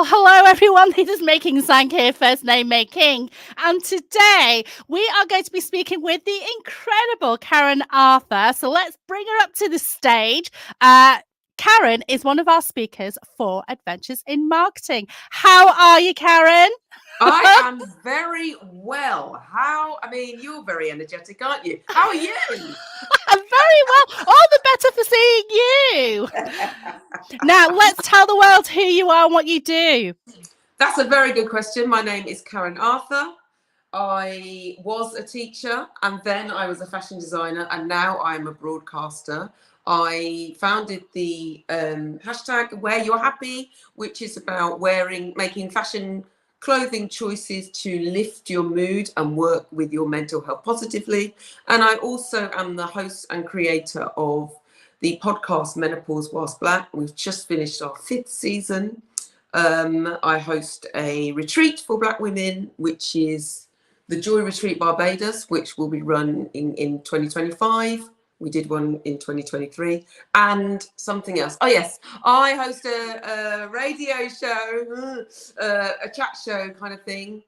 Well, hello everyone. This is Making Sank here, first name making. And today we are going to be speaking with the incredible Karen Arthur. So let's bring her up to the stage. Karen is one of our speakers for Adventures in Marketing. How are you, Karen? I am very well. You're very energetic, aren't you? How are you? I'm very well. All the better for seeing you. Now, let's tell the world who you are and what you do. That's a very good question. My name is Karen Arthur. I was a teacher and then I was a fashion designer and now I'm a broadcaster. I founded the hashtag Wear You're Happy, which is about making fashion clothing choices to lift your mood and work with your mental health positively. And I also am the host and creator of the podcast Menopause Whilst Black. We've just finished our 5th season. I host a retreat for Black women, which is the Joy Retreat Barbados, which will be run in 2025. We did one in 2023 and something else. Oh, yes. I host a radio show, a chat show kind of thing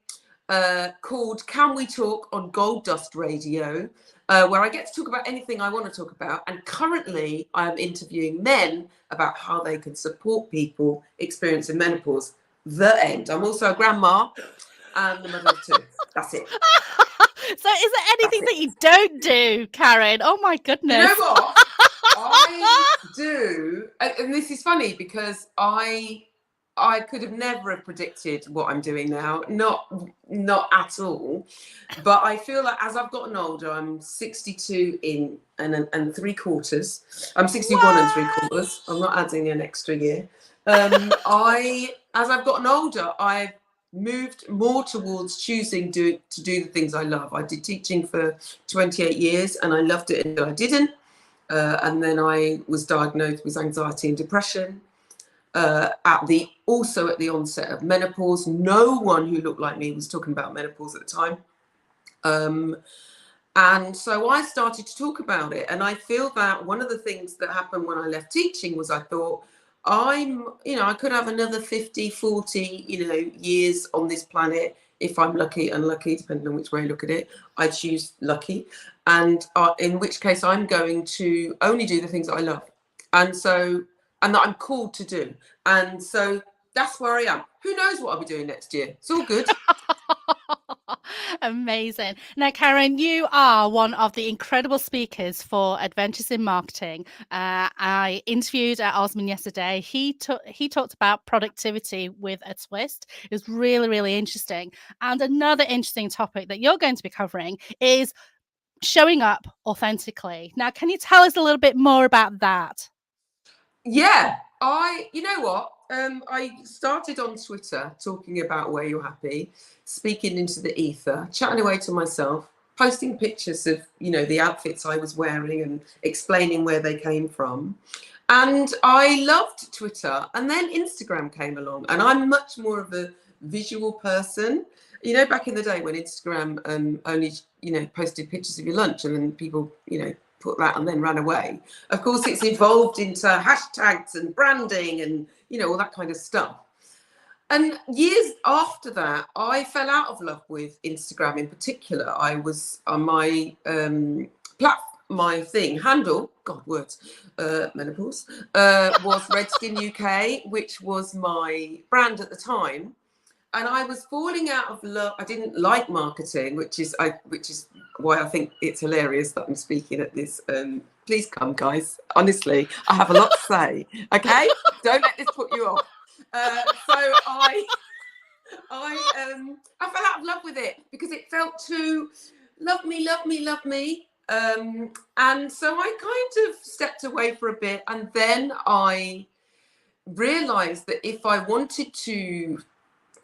called Can We Talk on Gold Dust Radio, where I get to talk about anything I want to talk about. And currently I am interviewing men about how they can support people experiencing menopause. The end. I'm also a grandma and the mother of 2. That's it. So is there anything that you don't do, Karen? Oh my goodness. You know what? I do, and this is funny because I could have never have predicted what I'm doing now, not at all. But I feel like as I've gotten older, I'm 62 and 3/4. I'm 61 and 3/4. I'm not adding an extra year. As I've gotten older, I've moved more towards choosing to do the things I love. I did teaching for 28 years and I loved it until I didn't. And then I was diagnosed with anxiety and depression at the onset of menopause. No one who looked like me was talking about menopause at the time. And so I started to talk about it. And I feel that one of the things that happened when I left teaching was I thought, I could have another 50, 40, years on this planet if I'm lucky, unlucky, depending on which way you look at it. I choose lucky. And in which case I'm going to only do the things that I love. And that I'm called to do. And so that's where I am. Who knows what I'll be doing next year? It's all good. Amazing. Now, Karen, you are one of the incredible speakers for Adventures in Marketing. I interviewed Osman yesterday. He talked about productivity with a twist. It was really, really interesting. And another interesting topic that you're going to be covering is showing up authentically. Now, can you tell us a little bit more about that? Yeah, you know what? I started on Twitter talking about Where You're Happy, speaking into the ether, chatting away to myself, posting pictures of, the outfits I was wearing and explaining where they came from. And I loved Twitter. And then Instagram came along and I'm much more of a visual person. Back in the day when Instagram only, posted pictures of your lunch and then people, put that and then ran away. Of course, it's evolved into hashtags and branding and, all that kind of stuff. And years after that, I fell out of love with Instagram in particular. I was on my handle, menopause, was Redskin UK, which was my brand at the time. And I was falling out of love. I didn't like marketing, which is why I think it's hilarious that I'm speaking at this. Please come, guys. Honestly, I have a lot to say. Okay, don't let this put you off. So I fell out of love with it because it felt too love me. And so I kind of stepped away for a bit, and then I realised that if I wanted to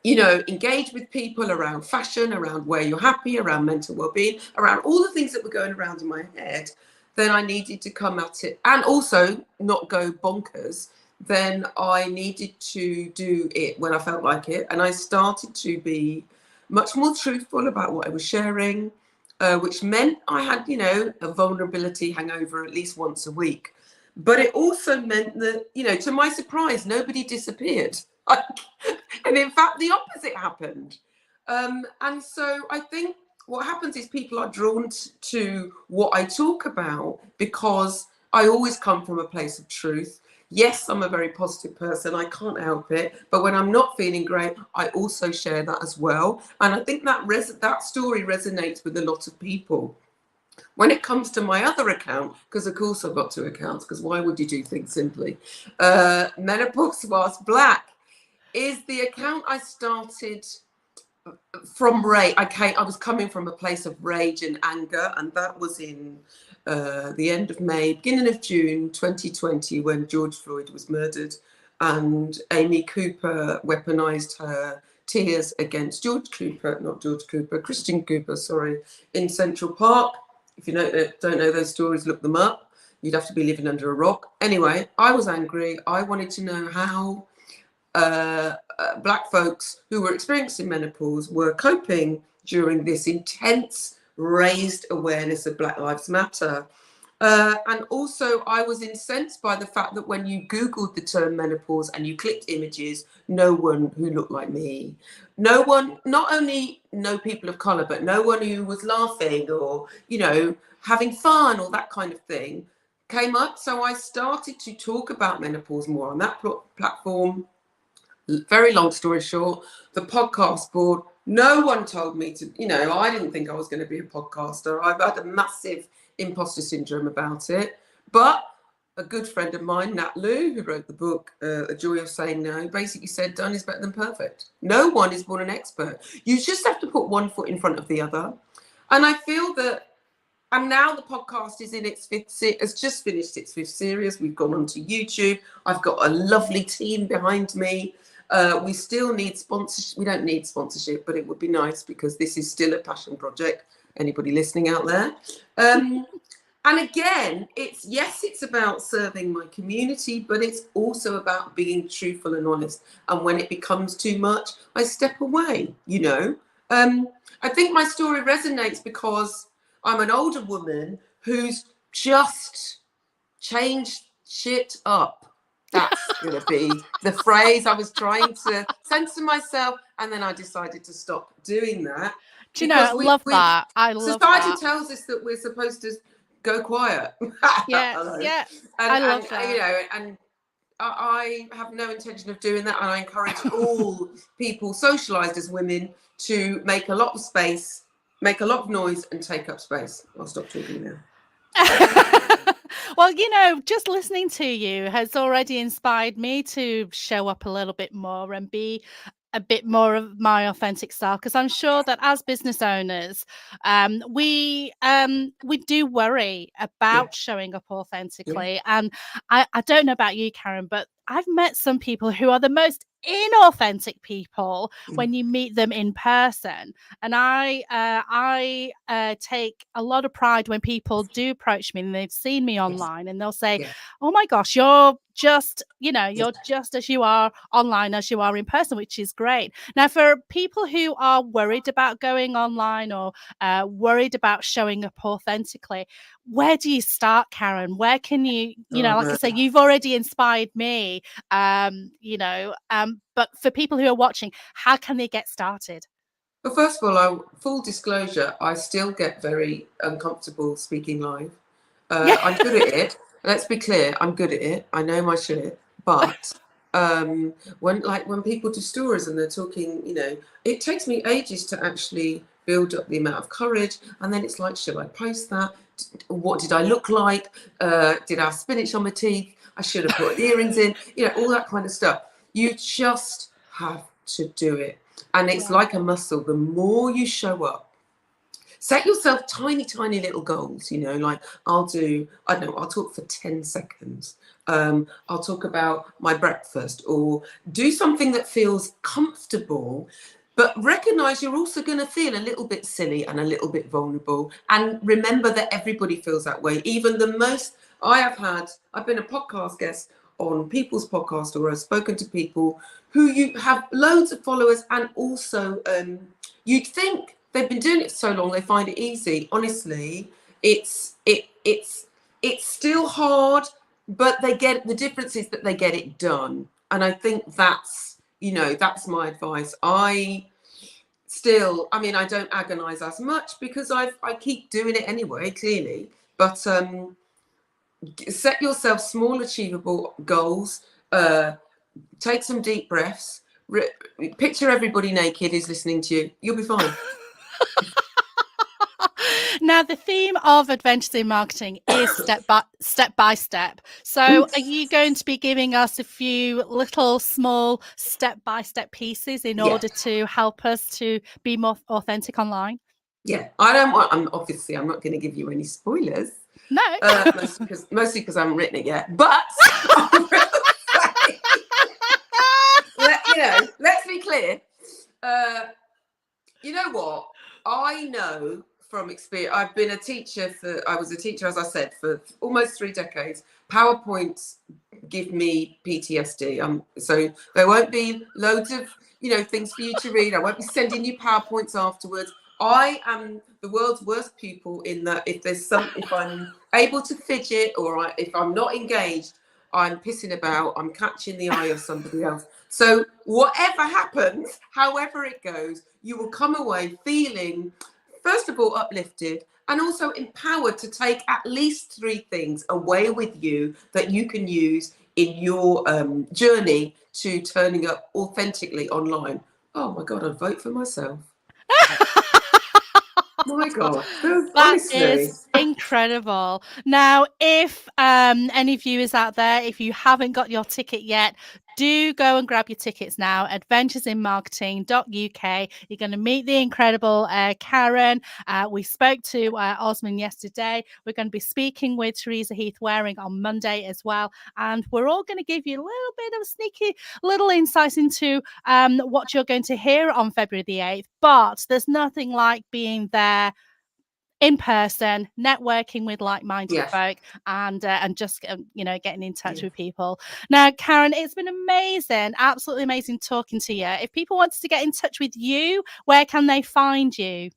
engage with people around fashion, around where you're happy, around mental well-being, around all the things that were going around in my head, then I needed to come at it and also not go bonkers. Then I needed to do it when I felt like it. And I started to be much more truthful about what I was sharing, which meant I had, a vulnerability hangover at least once a week. But it also meant that, to my surprise, nobody disappeared. And in fact, the opposite happened. And so I think what happens is people are drawn to what I talk about because I always come from a place of truth. Yes, I'm a very positive person. I can't help it. But when I'm not feeling great, I also share that as well. And I think that story resonates with a lot of people. When it comes to my other account, because of course I've got two accounts, because why would you do things simply? Menopause Whilst Black is the account I started from rage. I was coming from a place of rage and anger, and that was in the end of May, beginning of June 2020, when George Floyd was murdered, and Amy Cooper weaponized her tears against Christian Cooper, sorry, in Central Park. If you don't know those stories, look them up. You'd have to be living under a rock. Anyway, I was angry. I wanted to know how Black folks who were experiencing menopause were coping during this intense raised awareness of Black Lives Matter. And also I was incensed by the fact that when you Googled the term menopause and you clicked images, no one who looked like me, no one, not only no people of color, but no one who was laughing or, having fun or that kind of thing came up. So I started to talk about menopause more on that platform. Very long story short, the podcast board, no one told me to, I didn't think I was going to be a podcaster. I've had a massive imposter syndrome about it. But a good friend of mine, Nat Lou, who wrote the book, A Joy of Saying No, basically said done is better than perfect. No one is born an expert. You just have to put one foot in front of the other. And I feel that, and now the podcast is in its has just finished its fifth series. We've gone onto YouTube. I've got a lovely team behind me. We still need sponsorship. We don't need sponsorship, but it would be nice because this is still a passion project. Anybody listening out there? And again, it's about serving my community, but it's also about being truthful and honest. And when it becomes too much, I step away, I think my story resonates because I'm an older woman who's just changed shit up. That's going to be the phrase I was trying to censor myself. And then I decided to stop doing that. Do you know, I love that. I love that. Society tells us that we're supposed to go quiet. Yeah, yeah. And, I love that. And I have no intention of doing that. And I encourage all people socialized as women to make a lot of space, make a lot of noise, and take up space. I'll stop talking now. Well, just listening to you has already inspired me to show up a little bit more and be a bit more of my authentic self, because I'm sure that as business owners, we do worry about showing up authentically. Yeah. And I don't know about you, Karen, but I've met some people who are the most inauthentic people when you meet them in person, and I take a lot of pride when people do approach me and they've seen me online and they'll say, oh my gosh, you're just you're just as you are online as you are in person, which is great. Now, for people who are worried about going online or worried about showing up authentically, where do you start, Karen? Where can you like I say, you've already inspired me, but for people who are watching, how can they get started? Well, first of all, full disclosure, I still get very uncomfortable speaking live. I'm good at it. Let's be clear, I'm good at it. I know my shit. But when people do stories and they're talking, it takes me ages to actually build up the amount of courage. And then it's like, should I post that? What did I look like? Did I have spinach on my teeth? I should have put earrings in, all that kind of stuff. You just have to do it. And it's like a muscle. The more you show up, set yourself tiny, tiny little goals, like I'll talk for 10 seconds. I'll talk about my breakfast, or do something that feels comfortable, but recognize you're also going to feel a little bit silly and a little bit vulnerable. And remember that everybody feels that way. Even the most, I've been a podcast guest on people's podcast, or I've spoken to people who you have loads of followers, and also you'd think they've been doing it so long they find it easy. Honestly, it's still hard, but the difference is that they get it done. And I think that's you know, that's my advice. I don't agonize as much because I keep doing it anyway, clearly. But set yourself small, achievable goals. Take some deep breaths. Picture everybody naked who's listening to you. You'll be fine. Now, the theme of Adventures in Marketing is step by step. So are you going to be giving us a few little small step-by-step pieces in order to help us to be more authentic online? Yeah, I'm not going to give you any spoilers. No. Mostly because I haven't written it yet. But let's be clear. You know what? I know from experience. I was a teacher, as I said, for almost 3 decades. PowerPoints give me PTSD. So there won't be loads of things for you to read. I won't be sending you PowerPoints afterwards. I am the world's worst pupil in that if I'm able to fidget or if I'm not engaged, I'm pissing about, I'm catching the eye of somebody else. So whatever happens, however it goes, you will come away feeling, first of all, uplifted and also empowered to take at least 3 things away with you that you can use in your journey to turning up authentically online. Oh my God, I'd vote for myself. My God, that is incredible. Now, if any viewers out there, if you haven't got your ticket yet, do go and grab your tickets now. adventuresinmarketing.uk. You're going to meet the incredible Karen. We spoke to Osman yesterday. We're going to be speaking with Teresa Heath-Wareing on Monday as well. And we're all going to give you a little bit of sneaky little insights into what you're going to hear on February the 8th. But there's nothing like being there in person, networking with like-minded folk, and just getting in touch with people. Now, Karen, it's been amazing, absolutely amazing talking to you. If people wanted to get in touch with you, where can they find you?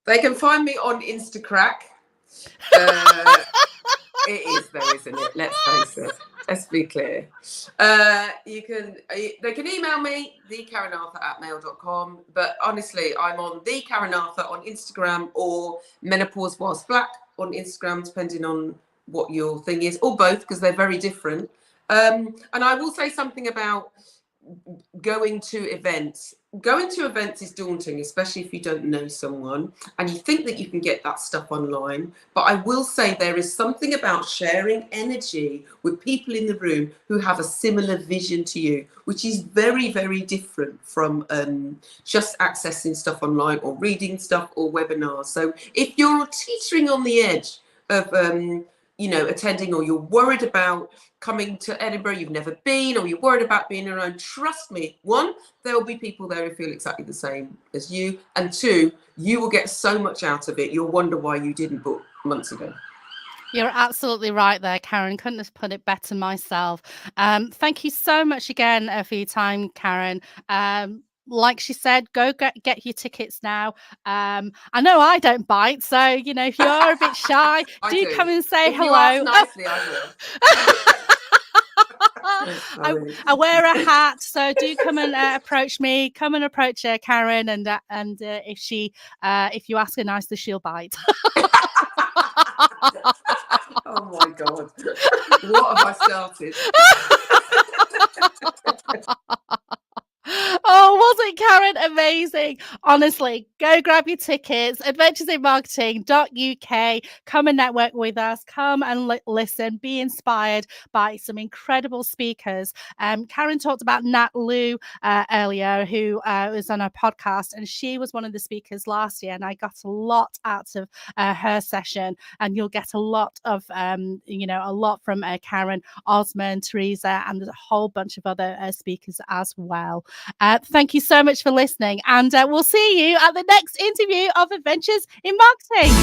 They can find me on Instacrack. It is though, isn't it? Let's face it. Let's be clear. They can email me, thekarenarthur@mail.com. But honestly, I'm on The Karen Arthur on Instagram or Menopause Whilst Black on Instagram, depending on what your thing is, or both, because they're very different. And I will say something about going to events. Going to events is daunting, especially if you don't know someone and you think that you can get that stuff online. But I will say there is something about sharing energy with people in the room who have a similar vision to you, which is very, very different from just accessing stuff online or reading stuff or webinars. So if you're teetering on the edge of attending, or you're worried about coming to Edinburgh, you've never been, or you're worried about being around, trust me, 1, there will be people there who feel exactly the same as you, and 2, you will get so much out of it, you'll wonder why you didn't book months ago. You're absolutely right there, Karen. Couldn't have put it better myself. Thank you so much again for your time, Karen. Like she said, go get your tickets now. I know I don't bite, so if you are a bit shy, do come and say hello. You ask nicely, I will. I wear a hat, so do come and approach me. Come and approach Karen, and if you ask her nicely, she'll bite. Oh my God! What have I started? Oh, wasn't Karen amazing? Honestly, go grab your tickets, adventuresinmarketing.uk. Come and network with us. Come and listen, be inspired by some incredible speakers. Karen talked about Nat Liu earlier, who was on a podcast, and she was one of the speakers last year, and I got a lot out of her session, and you'll get a lot of, a lot from Karen, Osman, Teresa, and a whole bunch of other speakers as well. Thank you so much for listening, and we'll see you at the next interview of Adventures in Marketing.